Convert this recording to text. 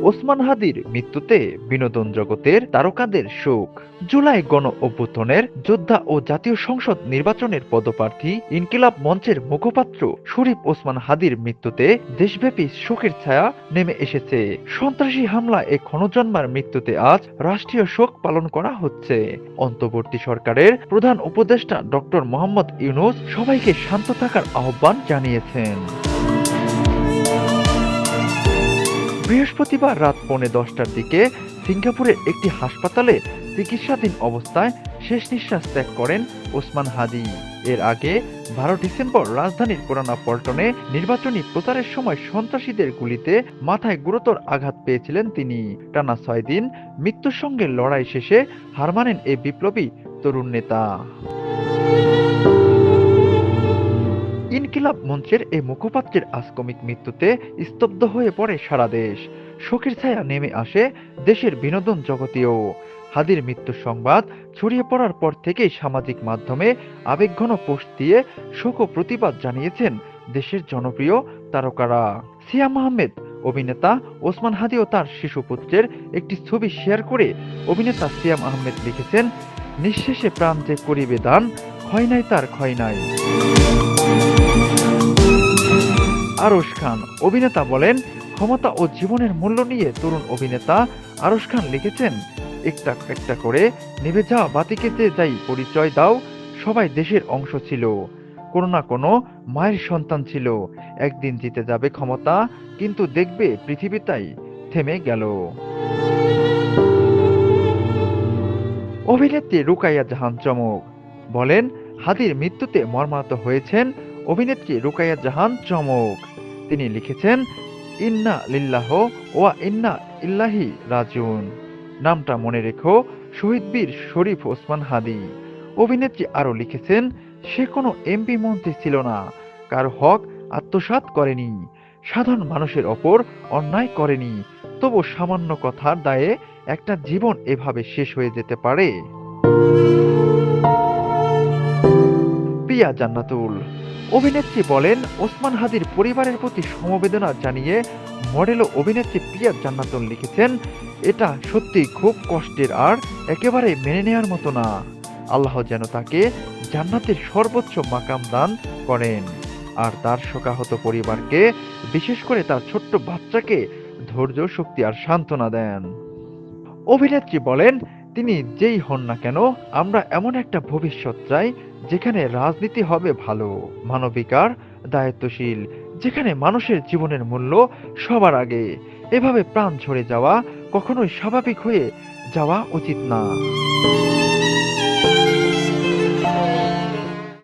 ওসমান হাদির মৃত্যুতে বিনোদন জগতের তারকাদের শোক। জুলাই গণ অভ্যুত্থানের যোদ্ধা ও জাতীয় সংসদ নির্বাচনের পদপ্রার্থী ইনকিলাব মঞ্চের মুখপাত্র শরীফ ওসমান হাদির মৃত্যুতে দেশব্যাপী শোকের ছায়া নেমে এসেছে। সন্ত্রাসী হামলা এ ক্ষণজন্মার মৃত্যুতে আজ রাষ্ট্রীয় শোক পালন করা হচ্ছে। অন্তর্বর্তী সরকারের প্রধান উপদেষ্টা ডক্টর মোহাম্মদ ইউনূস সবাইকে শান্ত থাকার আহ্বান জানিয়েছেন। বৃহস্পতিবার রাত 10:45টার দিকে সিঙ্গাপুরের একটি হাসপাতালে চিকিৎসাধীন অবস্থায় শেষ নিঃশ্বাস ত্যাগ করেন ওসমান হাদি। এর আগে 12 ডিসেম্বর রাজধানীর পুরানা পল্টনে নির্বাচনী প্রচারের সময় সন্ত্রাসীদের গুলিতে মাথায় গুরুতর আঘাত পেয়েছিলেন তিনি। টানা 6 দিন মৃত্যুর সঙ্গে লড়াই শেষে হার মানেন এই বিপ্লবী তরুণ নেতা। ইনকিলাব মঞ্চের এই মুখপাত্রের আকস্মিক মৃত্যুতে স্তব্ধ হয়ে পড়ে সারা দেশ। শোকের ছায়া নেমে আসে দেশের বিনোদন জগতেও। হাদির মৃত্যুর সংবাদ ছড়িয়ে পড়ার পর থেকেই সামাজিক মাধ্যমে আবেগঘন পোস্ট দিয়ে শোক ও প্রতিবাদ জানিয়েছেন দেশের জনপ্রিয় তারকারা। সিয়াম আহমেদ অভিনেতা ওসমান হাদি ও তার শিশুপুত্রের একটি ছবি শেয়ার করে অভিনেতা সিয়াম আহমেদ লিখেছেন, নিঃশেষে প্রাণ যে করিবে দান, ক্ষয় নাই তার ক্ষয় নাই। আরশ খান অভিনেতা বলেন, ক্ষমতা ও জীবনের মূল্য নিয়ে তরুণ অভিনেতা আরশ খান লিখেছেন, একটা একটা করে নিভে যাওয়া বাতিকে যে যাই পরিচয় দাও, সবাই দেশের অংশ ছিল, কোনো না কোনো মায়ের সন্তান ছিল। একদিন জিতে যাবে ক্ষমতা, কিন্তু দেখবে পৃথিবী তাই থেমে গেল। অভিনেত্রী রুকাইয়া জাহান চমক বলেন, হাদির মৃত্যুতে মর্মাহত হয়েছেন অভিনেত্রী রুকাইয়া জাহান চমক। তিনি লিখেছেন, ইন্না লিল্লাহ ওয়া ইন্না ইল্লাহি রাজিউন। নামটা মনে রেখো, শহীদ বীর শরীফ ওসমান হাদি। অভিনেত্রী আরও লিখেছেন, সে কোনো এমপি মন্ত্রী ছিল না, কারো হক আত্মসাৎ করেনি, সাধারণ মানুষের ওপর অন্যায় করেনি, তবু সামান্য কথার দায়ে একটা জীবন এভাবে শেষ হয়ে যেতে পারে। পিয়া জান্নাতুল অভিনেত্রী বলেন, ওসমান হাদির পরিবারের প্রতি সমবেদনা জানিয়ে মডেল ও অভিনেত্রী পিয়া জান্নাতুল লিখেছেন, এটা সত্যিই খুব কষ্টের আর একেবারে মেনে নেওয়ার মতো না। আল্লাহ যেন তাকে জান্নাতের সর্বোচ্চ মাকাম দান করেন আর তার শোকাহত পরিবারকে, বিশেষ করে তার ছোট্ট বাচ্চাকে ধৈর্য, শক্তি আর সান্ত্বনা দেন। অভিনেত্রী বলেন, তিনি যেই হন না কেন, আমরা এমন একটা ভবিষ্যৎ চাই যেখানে রাজনীতি হবে ভালো, মানবিকার, দায়িত্বশীল, যেখানে মানুষের জীবনের মূল্য সবার আগে। এভাবে প্রাণ ঝরে যাওয়া কখনোই স্বাভাবিক হয়ে যাওয়া উচিত না।